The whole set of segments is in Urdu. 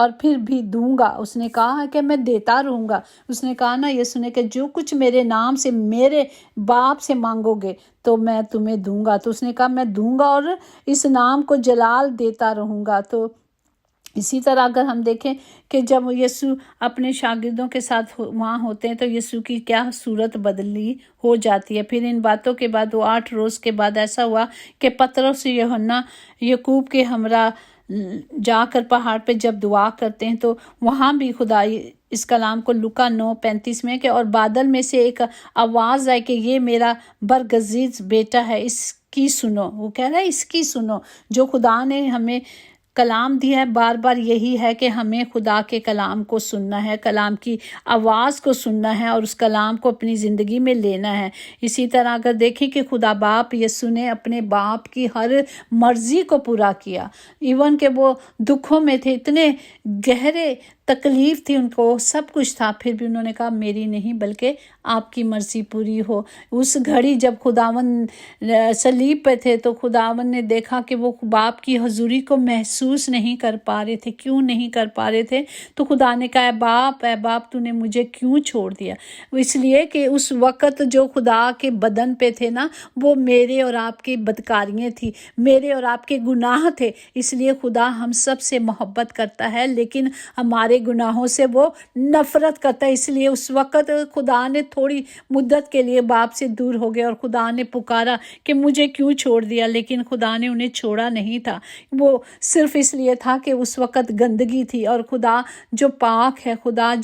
اور پھر بھی دوں گا۔ اس نے کہا کہ میں دیتا رہوں گا۔ اس نے کہا نا یسوع نے کہ جو کچھ میرے نام سے میرے باپ سے مانگو گے تو میں تمہیں دوں گا۔ تو اس نے کہا میں دوں گا اور اس نام کو جلال دیتا رہوں گا۔ تو اسی طرح اگر ہم دیکھیں کہ جب یسوع اپنے شاگردوں کے ساتھ وہاں ہوتے ہیں تو یسوع کی کیا صورت بدلی ہو جاتی ہے۔ پھر ان باتوں کے بعد وہ 8 روز کے بعد ایسا ہوا کہ پطرس اور یوحنا یعقوب کے ہمراہ جا کر پہاڑ پہ جب دعا کرتے ہیں تو وہاں بھی خدا اس کلام کو لوکا 9:35 میں کہ اور بادل میں سے ایک آواز آئے کہ یہ میرا برگزیدہ بیٹا ہے، اس کی سنو۔ وہ کہہ رہا ہے اس کی سنو۔ جو خدا نے ہمیں کلام دیا ہے بار بار یہی ہے کہ ہمیں خدا کے کلام کو سننا ہے، کلام کی آواز کو سننا ہے اور اس کلام کو اپنی زندگی میں لینا ہے۔ اسی طرح اگر دیکھیں کہ خدا باپ یسوع نے اپنے باپ کی ہر مرضی کو پورا کیا، ایون کہ وہ دکھوں میں تھے، اتنے گہرے تکلیف تھی ان کو، سب کچھ تھا، پھر بھی انہوں نے کہا میری نہیں بلکہ آپ کی مرضی پوری ہو۔ اس گھڑی جب خداوند صلیب پہ تھے تو خداوند نے دیکھا کہ وہ باپ کی حضوری کو محسوس نہیں کر پا رہے تھے۔ کیوں نہیں کر پا رہے تھے؟ تو خدا نے کہا اے باپ تو نے مجھے کیوں چھوڑ دیا؟ اس لیے کہ اس وقت جو خدا کے بدن پہ تھے نا وہ میرے اور آپ کی بدکاریاں تھی، میرے اور آپ کے گناہ تھے۔ اس لیے خدا ہم سب سے محبت کرتا ہے لیکن ہمارے گناہوں سے وہ نفرت کرتا ہے۔ اس لیے اس وقت خدا نے تھوڑی مدت کے لیے باپ سے دور ہو گئے اور خدا نے پکارا کہ مجھے کیوں چھوڑ دیا، لیکن خدا نے انہیں چھوڑا نہیں تھا۔ وہ صرف اس لیے تھا کہ اس وقت گندگی تھی، اور خدا جو پاک ہے، خدا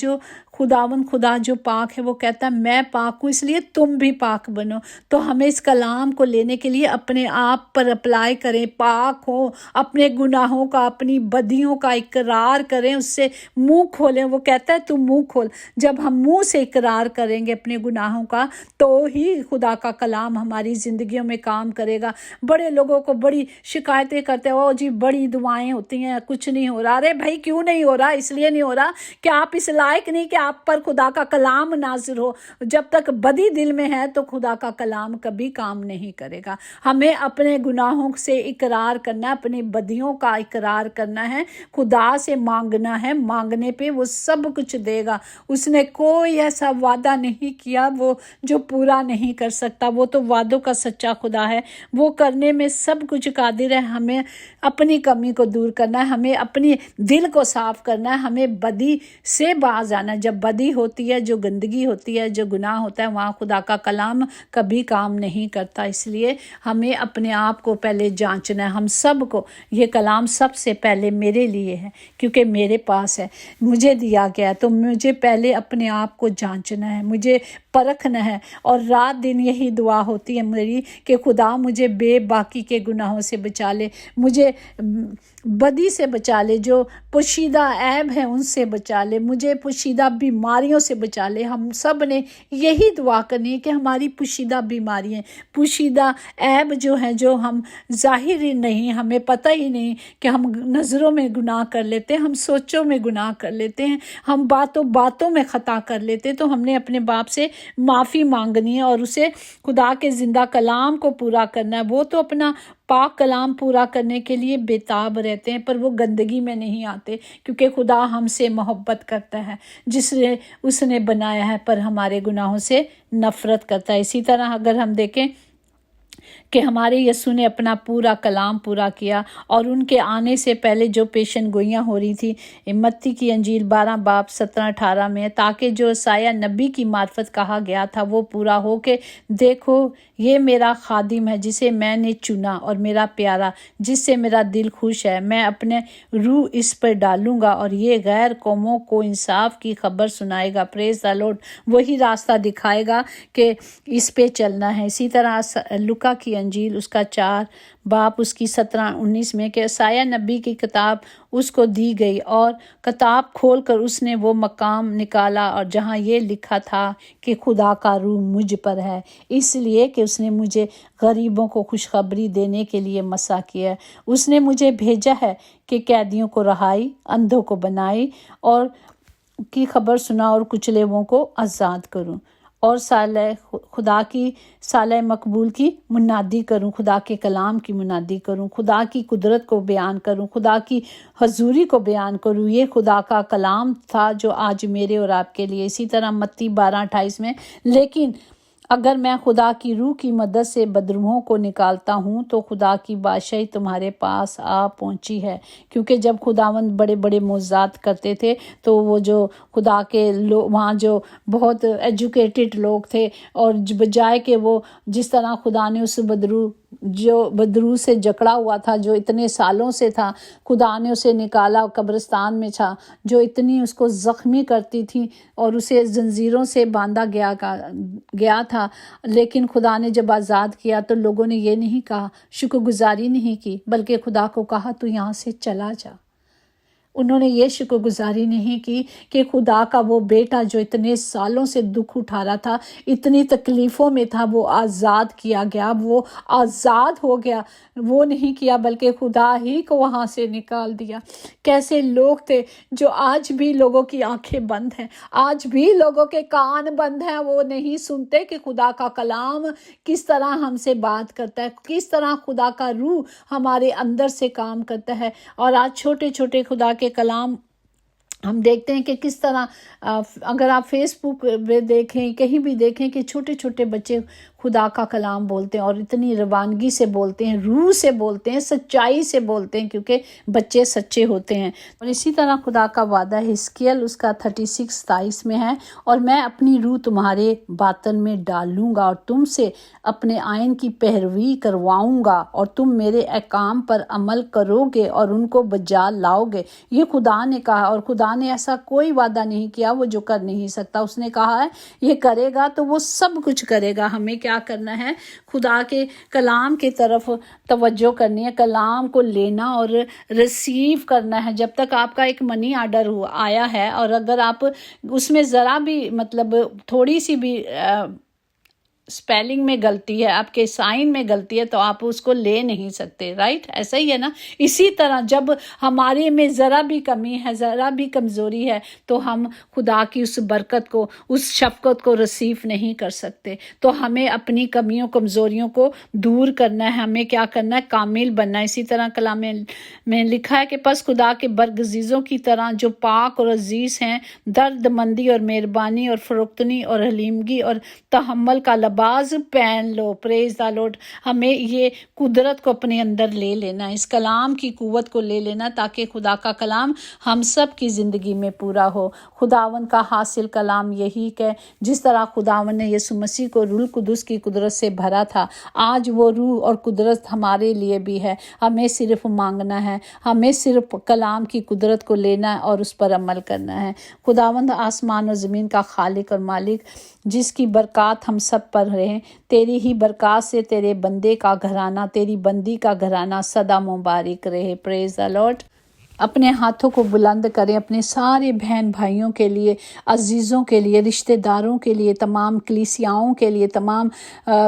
جو پاک ہے وہ کہتا ہے میں پاک ہوں اس لیے تم بھی پاک بنو۔ تو ہمیں اس کلام کو لینے کے لیے اپنے آپ پر اپلائی کریں، پاک ہوں، اپنے گناہوں کا، اپنی بدیوں کا اقرار کریں، اس سے منہ کھولیں۔ وہ کہتا ہے تم منہ کھول۔ جب ہم منہ سے اقرار کریں گے اپنے گناہوں کا تو ہی خدا کا کلام ہماری زندگیوں میں کام کرے گا۔ بڑے لوگوں کو بڑی شکایتیں کرتے ہیں، جی بڑی دعائیں ہوتی ہیں کچھ نہیں ہو رہا۔ ارے بھائی کیوں نہیں ہو رہا؟ اس لیے نہیں ہو رہا کہ آپ اس لائق نہیں کہ آپ پر خدا کا کلام نازل ہو۔ جب تک بدی دل میں ہے تو خدا کا کلام کبھی کام نہیں کرے گا۔ ہمیں اپنے گناہوں سے اقرار کرنا ہے، اپنی بدیوں کا اقرار کرنا ہے، خدا سے مانگنا ہے، مانگنے پہ وہ سب کچھ دے گا۔ اس نے کوئی ایسا وعدہ نہیں کیا وہ جو پورا نہیں کر سکتا۔ وہ تو وعدوں کا سچا خدا ہے، وہ کرنے میں سب کچھ قادر ہے۔ ہمیں اپنی کمی کو دور کرنا ہے، ہمیں اپنی دل کو صاف کرنا ہے، ہمیں بدی سے باز آنا ہے۔ جب بدی ہوتی ہے، جو گندگی ہوتی ہے، جو گناہ ہوتا ہے، وہاں خدا کا کلام کبھی کام نہیں کرتا۔ اس لیے ہمیں اپنے آپ کو پہلے جانچنا ہے۔ ہم سب کو یہ کلام سب سے پہلے میرے لیے ہے کیونکہ میرے پاس ہے، مجھے دیا گیا ہے، تو مجھے پہلے اپنے آپ کو جانچنا ہے، مجھے پرکھنا ہے، اور رات دن یہی دعا ہوتی ہے میری کہ خدا مجھے بے باکی کے گناہوں سے بچا لے، مجھے بدی سے بچا لے، جو پوشیدہ عیب ہیں ان سے بچا لے، مجھے پوشیدہ بیماریوں سے بچا لے۔ ہم سب نے یہی دعا کرنی ہے کہ ہماری پوشیدہ بیماریاں، پوشیدہ عیب جو ہیں، جو ہم ظاہر ہی نہیں، ہمیں پتہ ہی نہیں کہ ہم نظروں میں گناہ کر لیتے ہیں، ہم سوچوں میں گناہ کر لیتے ہیں، ہم باتوں میں خطا کر لیتے ہیں، تو ہم نے اپنے باپ سے معافی مانگنی ہے اور اسے خدا کے زندہ کلام کو پورا کرنا ہے۔ وہ تو اپنا پاک کلام پورا کرنے کے لیے بےتاب رہتے ہیں، پر وہ گندگی میں نہیں آتے کیونکہ خدا ہم سے محبت کرتا ہے، جس نے اس نے بنایا ہے، پر ہمارے گناہوں سے نفرت کرتا ہے۔ اسی طرح اگر ہم دیکھیں کہ ہمارے یسوع نے اپنا پورا کلام پورا کیا، اور ان کے آنے سے پہلے جو پیشن گوئیاں ہو رہی تھی متی کی انجیل 12:17-18 میں، تاکہ جو عیسائی نبی کی معرفت کہا گیا تھا وہ پورا ہو کہ دیکھو یہ میرا خادم ہے جسے میں نے چنا، اور میرا پیارا جس سے میرا دل خوش ہے، میں اپنے روح اس پر ڈالوں گا اور یہ غیر قوموں کو انصاف کی خبر سنائے گا۔ پریز دی لارڈ۔ وہی راستہ دکھائے گا کہ اس پہ چلنا ہے۔ اسی طرح لوکا کی انجیل اس کا 4 اس کی 17-19 میں کہ عیسائی نبی کی کتاب اس کو دی گئی، اور کتاب کھول کر اس نے وہ مقام نکالا اور جہاں یہ لکھا تھا کہ خدا کا روح مجھ پر ہے، اس لیے کہ اس نے مجھے غریبوں کو خوشخبری دینے کے لیے مسا کیا ہے۔ اس نے مجھے بھیجا ہے کہ قیدیوں کو رہائی، اندھوں کو بنائی اور کی خبر سنا، اور کچلے ہووں کو آزاد کروں، اور خدا کی سالہ مقبول کی منادی کروں، خدا کے کلام کی منادی کروں، خدا کی قدرت کو بیان کروں، خدا کی حضوری کو بیان کروں۔ یہ خدا کا کلام تھا جو آج میرے اور آپ کے لیے۔ اسی طرح متی 12:28 میں، لیکن اگر میں خدا کی روح کی مدد سے بدروحوں کو نکالتا ہوں تو خدا کی بادشاہی تمہارے پاس آ پہنچی ہے۔ کیونکہ جب خداوند بڑے بڑے معجزات کرتے تھے تو وہ جو خدا کے وہاں جو بہت ایجوکیٹڈ لوگ تھے، اور بجائے کہ وہ جس طرح خدا نے اس بدرو سے جکڑا ہوا تھا جو اتنے سالوں سے تھا، خدا نے اسے نکالا، قبرستان میں تھا، جو اتنی اس کو زخمی کرتی تھی اور اسے زنجیروں سے باندھا گیا تھا، لیکن خدا نے جب آزاد کیا تو لوگوں نے یہ نہیں کہا، شکر گزاری نہیں کی، بلکہ خدا کو کہا تو یہاں سے چلا جا۔ انہوں نے یہ شکر گزاری نہیں کی کہ خدا کا وہ بیٹا جو اتنے سالوں سے دکھ اٹھا رہا تھا، اتنی تکلیفوں میں تھا، وہ آزاد کیا گیا، وہ آزاد ہو گیا۔ وہ نہیں کیا بلکہ خدا ہی کو وہاں سے نکال دیا۔ کیسے لوگ تھے جو آج بھی لوگوں کی آنکھیں بند ہیں، آج بھی لوگوں کے کان بند ہیں، وہ نہیں سنتے کہ خدا کا کلام کس طرح ہم سے بات کرتا ہے، کس طرح خدا کا روح ہمارے اندر سے کام کرتا ہے۔ اور آج چھوٹے چھوٹے خدا کے کلام ہم دیکھتے ہیں کہ کس طرح اگر آپ فیس بک پہ دیکھیں، کہیں بھی دیکھیں کہ چھوٹے چھوٹے بچے خدا کا کلام بولتے ہیں اور اتنی روانگی سے بولتے ہیں، روح سے بولتے ہیں، سچائی سے بولتے ہیں، کیونکہ بچے سچے ہوتے ہیں۔ اور اسی طرح خدا کا وعدہ حزقیل اس کا 36:27 میں ہے، اور میں اپنی روح تمہارے باطن میں ڈالوں گا اور تم سے اپنے آئین کی پیروی کرواؤں گا، اور تم میرے احکام پر عمل کرو گے اور ان کو بجا لاؤ گے۔ یہ خدا نے کہا، اور خدا نے ایسا کوئی وعدہ نہیں کیا وہ جو کر نہیں سکتا۔ اس نے کہا ہے یہ کرے گا تو وہ سب کچھ کرے گا۔ ہمیں کیا کرنا ہے؟ خدا کے کلام کی طرف توجہ کرنی ہے، کلام کو لینا اور ریسیو کرنا ہے۔ جب تک آپ کا ایک منی آرڈر آیا ہے، اور اگر آپ اس میں ذرا بھی تھوڑی سی بھی اسپیلنگ میں غلطی ہے، آپ کے سائن میں غلطی ہے، تو آپ اس کو لے نہیں سکتے، رائٹ؟ ایسا ہی ہے نا۔ اسی طرح جب ہمارے میں ذرا بھی کمی ہے، ذرا بھی کمزوری ہے، تو ہم خدا کی اس برکت کو، اس شفقت کو ریسیو نہیں کر سکتے۔ تو ہمیں اپنی کمیوں کمزوریوں کو دور کرنا ہے، ہمیں کیا کرنا ہے؟ کامل بننا ہے۔ اسی طرح کلام میں لکھا ہے کہ پس خدا کے برگزیزوں کی طرح جو پاک اور عزیز ہیں، درد مندی اور مہربانی اور فروختنی اور حلیمگی اور تحمل کا لباس پہن لو۔ پریز دا لارڈ۔ ہمیں یہ قدرت کو اپنے اندر لے لینا، اس کلام کی قوت کو لے لینا، تاکہ خدا کا کلام ہم سب کی زندگی میں پورا ہو۔ خداوند کا حاصل کلام یہی کہ جس طرح خداوند نے یسوع مسیح کو روح القدس کی قدرت سے بھرا تھا، آج وہ روح اور قدرت ہمارے لیے بھی ہے۔ ہمیں صرف مانگنا ہے، ہمیں صرف کلام کی قدرت کو لینا ہے اور اس پر عمل کرنا ہے۔ خداوند آسمان اور زمین کا خالق اور مالک، جس کی برکات ہم سب پر رہیں، تیری ہی برکات سے تیرے بندے کا گھرانہ، تیری بندی کا گھرانہ سدا مبارک رہے۔ پریز دی لارڈ۔ اپنے ہاتھوں کو بلند کریں اپنے سارے بہن بھائیوں کے لیے، عزیزوں کے لیے، رشتہ داروں کے لیے، تمام کلیسیاؤں کے لیے، تمام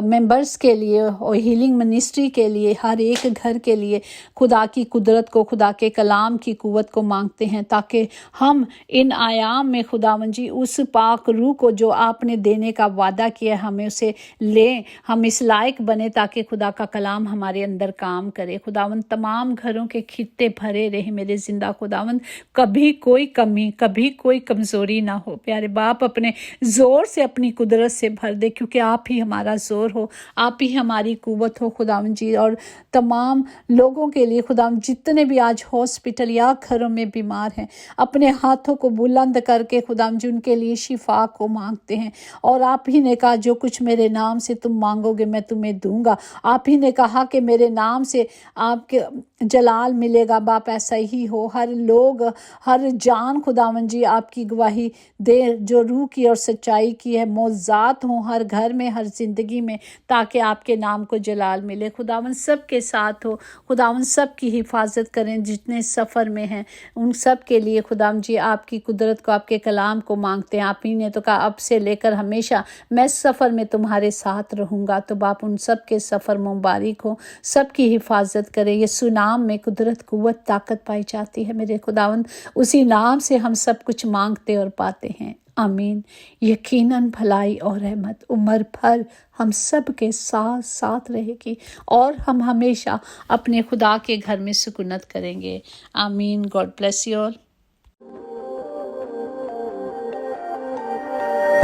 ممبرز کے لیے، اور ہیلنگ منسٹری کے لیے، ہر ایک گھر کے لیے خدا کی قدرت کو، خدا کے کلام کی قوت کو مانگتے ہیں، تاکہ ہم ان ایام میں خداوند جی اس پاک روح کو جو آپ نے دینے کا وعدہ کیا، ہمیں اسے لیں، ہم اس لائق بنے تاکہ خدا کا کلام ہمارے اندر کام کرے۔ خداوند تمام گھروں کے خطے بھرے رہے میرے زندہ خداوند، کبھی کوئی کمی، کبھی کوئی کمزوری نہ ہو۔ پیارے باپ، اپنے زور سے اپنی قدرت سے بھر دے، کیونکہ آپ ہی ہمارا زور ہو، آپ ہی ہماری قوت ہو خداوند جی۔ اور تمام لوگوں کے لیے خداوند، جتنے بھی آج ہاسپٹل یا گھروں میں بیمار ہیں، اپنے ہاتھوں کو بلند کر کے خداوند جی ان کے لیے شفا کو مانگتے ہیں۔ اور آپ ہی نے کہا جو کچھ میرے نام سے تم مانگو گے میں تمہیں دوں گا۔ آپ ہی نے کہا کہ میرے نام سے آپ کے جلال ملے گا۔ باپ ایسا ہی ہو، ہر لوگ، ہر جان خداوند جی آپ کی گواہی دے، جو روح کی اور سچائی کی ہے، معجزات ہوں ہر گھر میں، ہر زندگی میں، تاکہ آپ کے نام کو جلال ملے۔ خداوند سب کے ساتھ ہو، خداوند سب کی حفاظت کریں جتنے سفر میں ہیں، ان سب کے لیے خداوند جی آپ کی قدرت کو، آپ کے کلام کو مانگتے ہیں۔ آپ ہی نے تو کہا اب سے لے کر ہمیشہ میں سفر میں تمہارے ساتھ رہوں گا۔ تو باپ ان سب کے سفر مبارک ہو، سب کی حفاظت کرے۔ یسوع نام میں قدرت، قوت، طاقت پائی جاتی ہے میرے خداوند، اسی نام سے ہم سب کچھ مانگتے اور پاتے ہیں، آمین۔ یقیناً بھلائی اور رحمت عمر بھر ہم سب کے ساتھ ساتھ رہے گی اور ہم ہمیشہ اپنے خدا کے گھر میں سکونت کریں گے۔ آمین۔ God bless you all.